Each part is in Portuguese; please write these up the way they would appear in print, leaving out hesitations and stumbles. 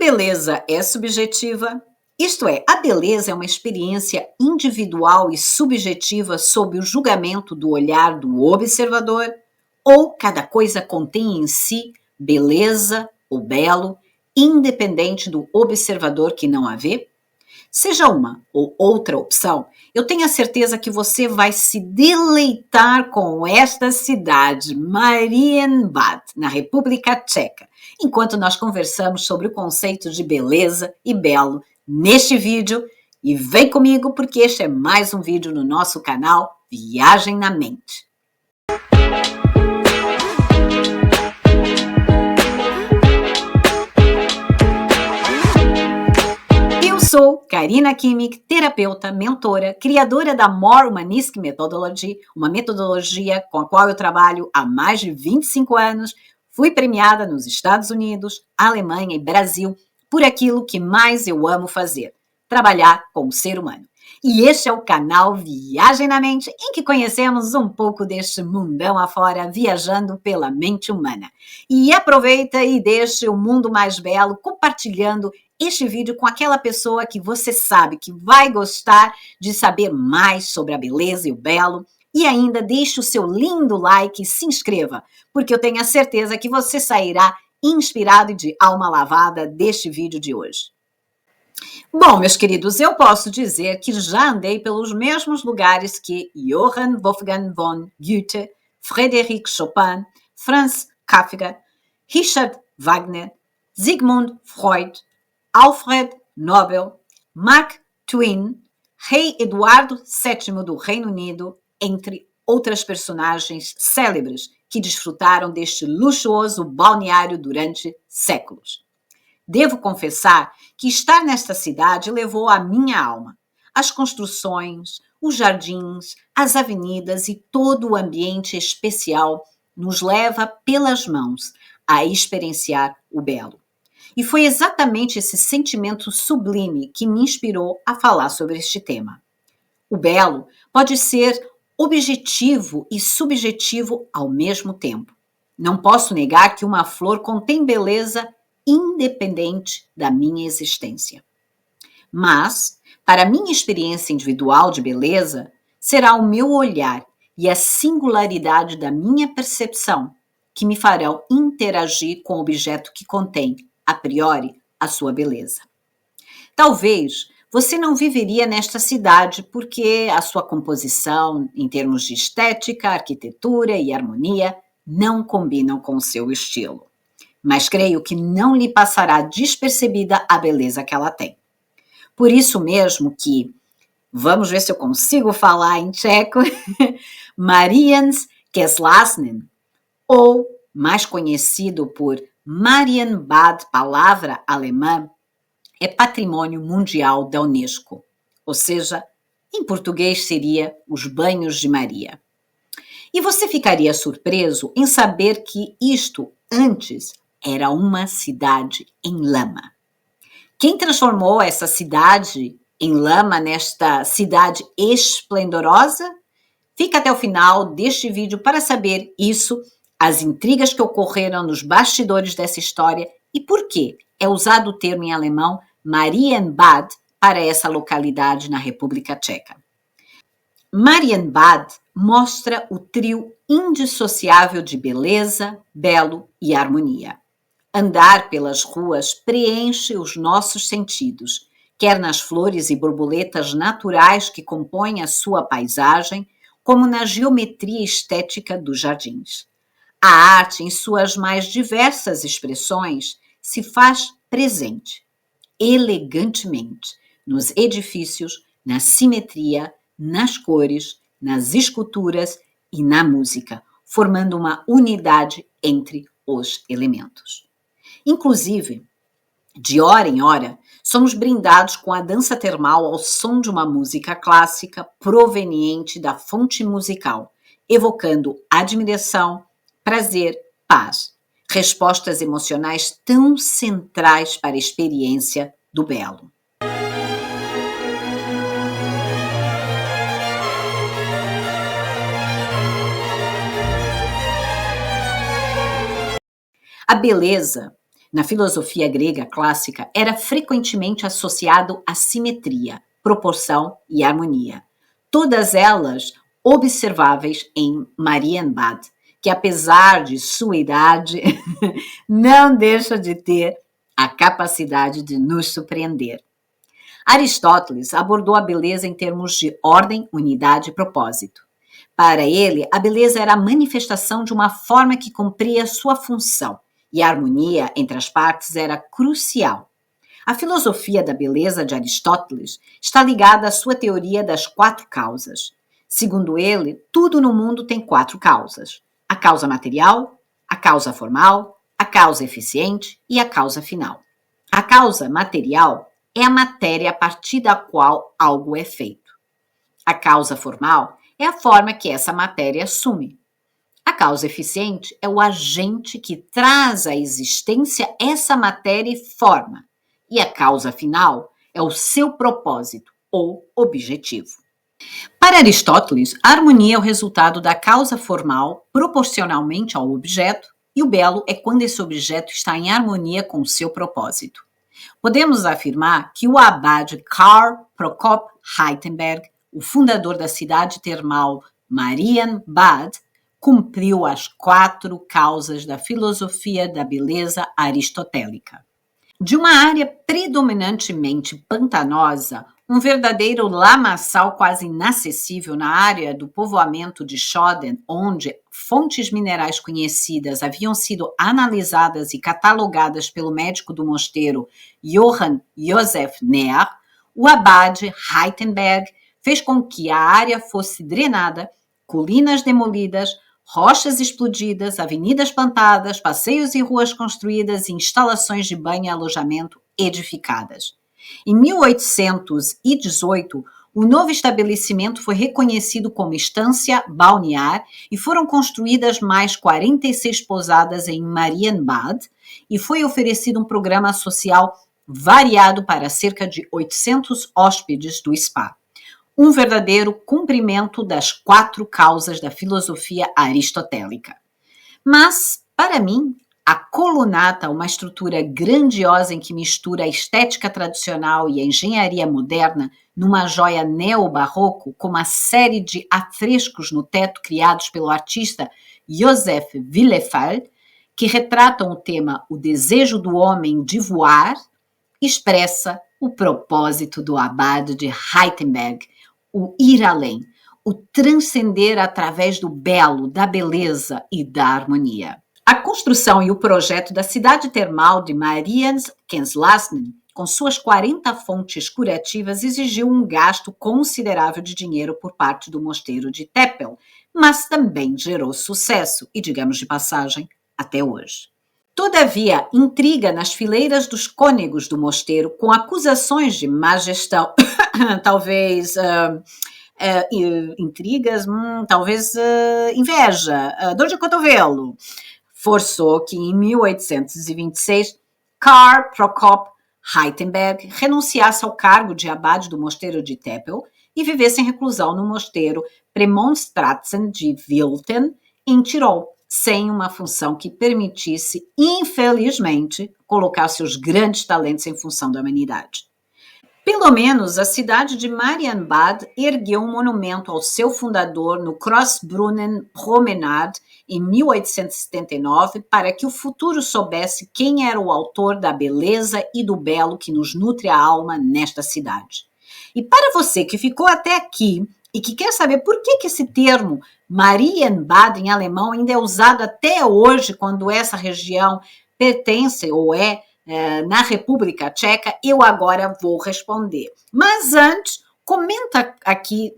beleza é subjetiva? Isto é, a beleza é uma experiência individual e subjetiva sob o julgamento do olhar do observador? Ou cada coisa contém em si beleza ou belo, independente do observador que não a vê? Seja uma ou outra opção, eu tenho a certeza que você vai se deleitar com esta cidade, Marienbad, na República Tcheca, enquanto nós conversamos sobre o conceito de beleza e belo neste vídeo. E vem comigo porque este é mais um vídeo no nosso canal Viagem na Mente. Sou Karina Kimmich, terapeuta, mentora, criadora da More Humanistic Methodology, uma metodologia com a qual eu trabalho há mais de 25 anos. Fui premiada nos Estados Unidos, Alemanha e Brasil por aquilo que mais eu amo fazer, trabalhar com o ser humano. E este é o canal Viagem na Mente, em que conhecemos um pouco deste mundão afora, viajando pela mente humana. E aproveita e deixe o mundo mais belo compartilhando este vídeo com aquela pessoa que você sabe que vai gostar de saber mais sobre a beleza e o belo. E ainda deixe o seu lindo like e se inscreva, porque eu tenho a certeza que você sairá inspirado e de alma lavada deste vídeo de hoje. Bom, meus queridos, eu posso dizer que já andei pelos mesmos lugares que Johann Wolfgang von Goethe, Frédéric Chopin, Franz Kafka, Richard Wagner, Sigmund Freud, Alfred Nobel, Mark Twain, Rei Eduardo VII do Reino Unido, entre outras personagens célebres que desfrutaram deste luxuoso balneário durante séculos. Devo confessar que estar nesta cidade levou a minha alma. As construções, os jardins, as avenidas e todo o ambiente especial nos leva pelas mãos a experienciar o belo. E foi exatamente esse sentimento sublime que me inspirou a falar sobre este tema. O belo pode ser objetivo e subjetivo ao mesmo tempo. Não posso negar que uma flor contém beleza independente da minha existência. Mas, para a minha experiência individual de beleza, será o meu olhar e a singularidade da minha percepção que me farão interagir com o objeto que contém, a priori, a sua beleza. Talvez você não viveria nesta cidade porque a sua composição, em termos de estética, arquitetura e harmonia, não combinam com o seu estilo. Mas creio que não lhe passará despercebida a beleza que ela tem. Por isso mesmo que, vamos ver se eu consigo falar em tcheco, Marians Keslasnen, ou mais conhecido por Marienbad, palavra alemã, é patrimônio mundial da Unesco, ou seja, em português seria os banhos de Maria. E você ficaria surpreso em saber que isto antes era uma cidade em lama. Quem transformou essa cidade em lama nesta cidade esplendorosa? Fica até o final deste vídeo para saber isso, as intrigas que ocorreram nos bastidores dessa história e por que é usado o termo em alemão Marienbad para essa localidade na República Tcheca. Marienbad mostra o trio indissociável de beleza, belo e harmonia. Andar pelas ruas preenche os nossos sentidos, quer nas flores e borboletas naturais que compõem a sua paisagem, como na geometria estética dos jardins. A arte, em suas mais diversas expressões, se faz presente, elegantemente, nos edifícios, na simetria, nas cores, nas esculturas e na música, formando uma unidade entre os elementos. Inclusive, de hora em hora, somos brindados com a dança termal ao som de uma música clássica proveniente da fonte musical, evocando admiração, prazer, paz, respostas emocionais tão centrais para a experiência do belo. A beleza na filosofia grega clássica, era frequentemente associado à simetria, proporção e harmonia. Todas elas observáveis em Marienbad, que apesar de sua idade, não deixa de ter a capacidade de nos surpreender. Aristóteles abordou a beleza em termos de ordem, unidade e propósito. Para ele, a beleza era a manifestação de uma forma que cumpria sua função, e a harmonia entre as partes era crucial. A filosofia da beleza de Aristóteles está ligada à sua teoria das 4 causas. Segundo ele, tudo no mundo tem 4 causas: a causa material, a causa formal, a causa eficiente e a causa final. A causa material é a matéria a partir da qual algo é feito. A causa formal é a forma que essa matéria assume. A causa eficiente é o agente que traz à existência essa matéria e forma. E a causa final é o seu propósito ou objetivo. Para Aristóteles, a harmonia é o resultado da causa formal proporcionalmente ao objeto, e o belo é quando esse objeto está em harmonia com o seu propósito. Podemos afirmar que o abade Karl Prokop Heitenberg, o fundador da cidade termal Marienbad, cumpriu as 4 causas da filosofia da beleza aristotélica. De uma área predominantemente pantanosa, um verdadeiro lamaçal quase inacessível na área do povoamento de Schoden, onde fontes minerais conhecidas haviam sido analisadas e catalogadas pelo médico do mosteiro Johann Joseph Neher, o abade Heitenberg fez com que a área fosse drenada, colinas demolidas, rochas explodidas, avenidas plantadas, passeios e ruas construídas e instalações de banho e alojamento edificadas. Em 1818, o novo estabelecimento foi reconhecido como estância balnear e foram construídas mais 46 pousadas em Marienbad e foi oferecido um programa social variado para cerca de 800 hóspedes do spa. Um verdadeiro cumprimento das 4 causas da filosofia aristotélica. Mas, para mim, a colunata, uma estrutura grandiosa em que mistura a estética tradicional e a engenharia moderna numa joia neobarroco, com uma série de afrescos no teto criados pelo artista Joseph Willefeld, que retratam o tema O Desejo do Homem de Voar, expressa o propósito do abade de Heitenberg, o ir além, o transcender através do belo, da beleza e da harmonia. A construção e o projeto da cidade termal de Marienskenslasnen, com suas 40 fontes curativas, exigiu um gasto considerável de dinheiro por parte do mosteiro de Teppel, mas também gerou sucesso e, digamos de passagem, até hoje. Todavia, intriga nas fileiras dos cônegos do mosteiro, com acusações de má gestão, talvez intrigas, talvez inveja, dor de cotovelo, forçou que em 1826 Karl Prokop Heitenberg renunciasse ao cargo de abade do mosteiro de Teppel e vivesse em reclusão no mosteiro Premonstratzen de Wilten, em Tirol, sem uma função que permitisse, infelizmente, colocar seus grandes talentos em função da humanidade. Pelo menos a cidade de Marienbad ergueu um monumento ao seu fundador no Crossbrunnen Promenade em 1879 para que o futuro soubesse quem era o autor da beleza e do belo que nos nutre a alma nesta cidade. E para você que ficou até aqui e que quer saber por que esse termo Marienbad em alemão ainda é usado até hoje quando essa região pertence ou é na República Tcheca, eu agora vou responder. Mas antes, comenta aqui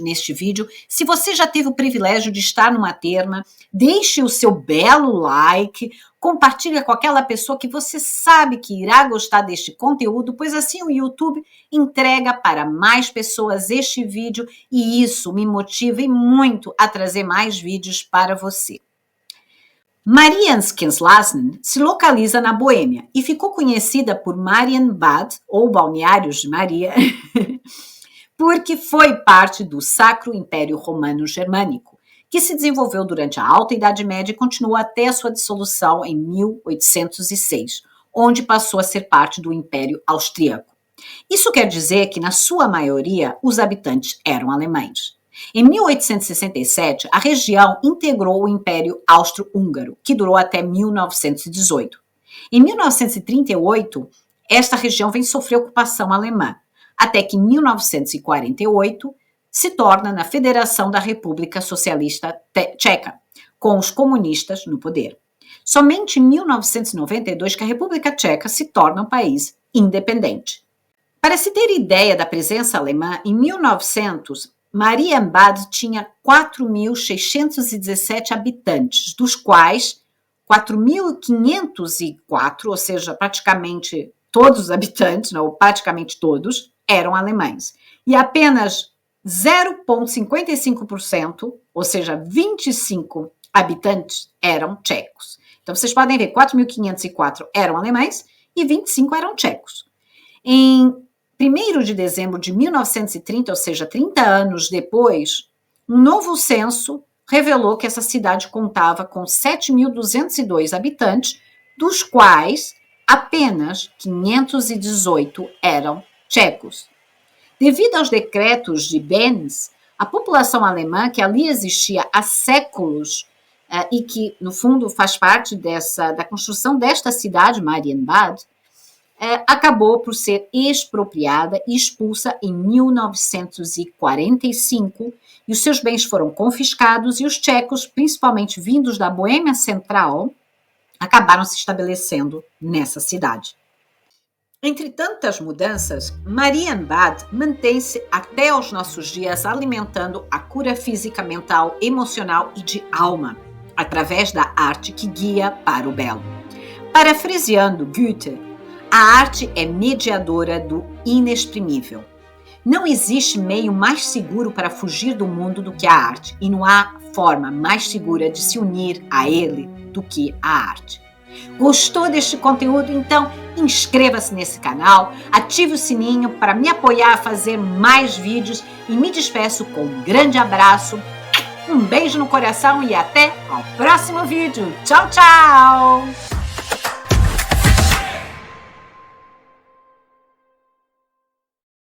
neste vídeo se você já teve o privilégio de estar numa terma, deixe o seu belo like, compartilhe com aquela pessoa que você sabe que irá gostar deste conteúdo, pois assim o YouTube entrega para mais pessoas este vídeo e isso me motiva muito a trazer mais vídeos para você. Marienskenslasnen se localiza na Boêmia e ficou conhecida por Marienbad, ou Balneários de Maria, porque foi parte do Sacro Império Romano Germânico, que se desenvolveu durante a Alta Idade Média e continuou até a sua dissolução em 1806, onde passou a ser parte do Império Austríaco. Isso quer dizer que, na sua maioria, os habitantes eram alemães. Em 1867, a região integrou o Império Austro-Húngaro, que durou até 1918. Em 1938, esta região vem sofrer ocupação alemã, até que em 1948 se torna na Federação da República Socialista Tcheca, com os comunistas no poder. Somente em 1992 que a República Tcheca se torna um país independente. Para se ter ideia da presença alemã, em 1900, Marienbad tinha 4.617 habitantes, dos quais 4.504, ou seja, praticamente todos os habitantes, ou praticamente todos, eram alemães. E apenas 0,55%, ou seja, 25 habitantes, eram tchecos. Então, vocês podem ver, 4.504 eram alemães e 25 eram tchecos. Em 1º de dezembro de 1930, ou seja, 30 anos depois, um novo censo revelou que essa cidade contava com 7.202 habitantes, dos quais apenas 518 eram tchecos. Devido aos decretos de Benz, a população alemã, que ali existia há séculos e que, no fundo, faz parte da construção desta cidade, Marienbad, acabou por ser expropriada e expulsa em 1945, e os seus bens foram confiscados, e os tchecos, principalmente vindos da Boêmia Central, acabaram se estabelecendo nessa cidade. Entre tantas mudanças, Marienbad mantém-se até os nossos dias alimentando a cura física, mental, emocional e de alma, através da arte que guia para o belo. Parafraseando Goethe, a arte é mediadora do inexprimível. Não existe meio mais seguro para fugir do mundo do que a arte, e não há forma mais segura de se unir a ele do que a arte. Gostou deste conteúdo? Então inscreva-se nesse canal, ative o sininho para me apoiar a fazer mais vídeos e me despeço com um grande abraço, um beijo no coração e até ao próximo vídeo. Tchau, tchau!